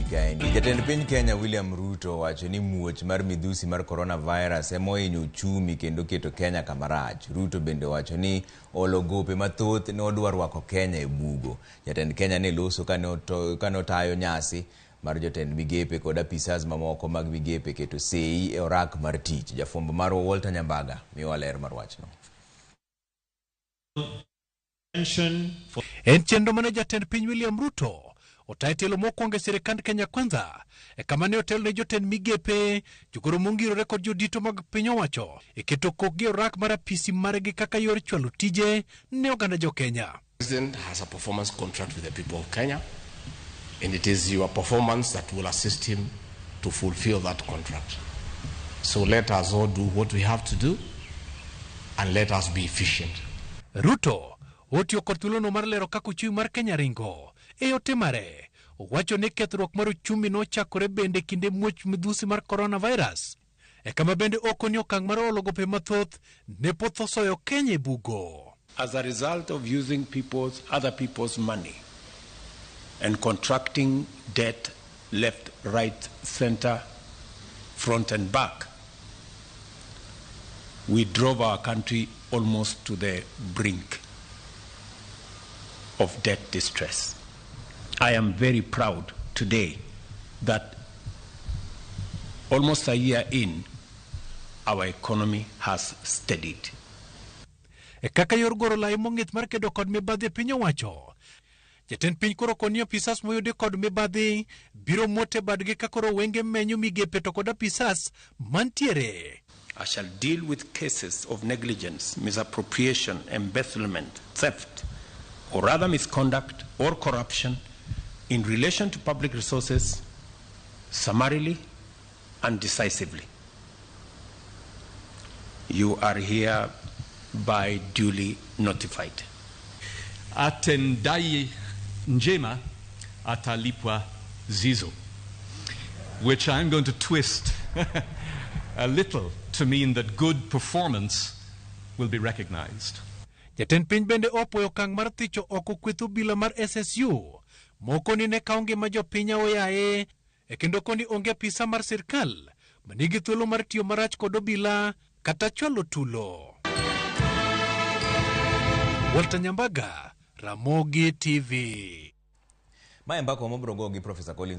kaendi. Jatend piny Kenya William Ruto wacho ni muoch mar midhusi mar coronavirus emohinyo uchumi kendo keto Kenya kama rach. Ruto bende wacho ni olo gope mathoth ne odwa rwako Kenya e bugo. Jatend Kenya ne loso kane otayo nyasi mar jotend migepe kod apisas mamoko mag migepe keto sei e orak mar tich. Jafwambo mar Walter Nyambaga miwa ler mar wachno. En chenro mane jatend piny William Ruto otayo telo mokwongo e sirikand Kenya Kwanza e kama ne otelo ne jotend migepe jogoro mongirore kod jodito mag piny owacho e keto kokgi e orak mar apisi margi kaka yor chwalo tije ne oganda jo Kenya. The president has a performance contract with the people of Kenya, and it is your performance that will assist him to fulfill that contract. So let us all do what we have to do and let us be efficient. Ruto otiyo kod thuolono mar lero kaka uchumi mar Kenya ringo e yote mare. Owacho ni kethruok mar uchumi nochakore bende kinde muoch midhusi mar coronavirus. E kama bende oko ni okang' mar olo gope mathoth ne poth osoyo Kenya e bugo. As a result of using other people's money and contracting debt left, right, center, front and back, we drove our country almost to the brink of debt distress. I am very proud today that almost a year in, our economy has steadied. E kaka yor goro lai mong'ith mar kedo kod mibadhi e piny owacho, jatend piny koro koni apisas moyudi kod mibadhi biro mote badgi ka koro wenge menyo migepe to kod apisas mantiere. I shall deal with cases of negligence, misappropriation, embezzlement, theft, or other misconduct or corruption in relation to public resources summarily and decisively. You are hereby duly notified. Atendai njema atalipwa zizo, which I'm going to twist a little to mean that good performance will be recognized. Jatend piny bende opoyo okang' mar thicho oko kwetho bila mar SSU moko ni ne kaonge ma jopinya oyae e kendo koni onge apisa mar sirkal manigi thuolo mar tiyo marach kod obila kata chwalo tulo. Walter Nyambaga, Ramogi TV. Mae mbako mobrogo gi Professor Collins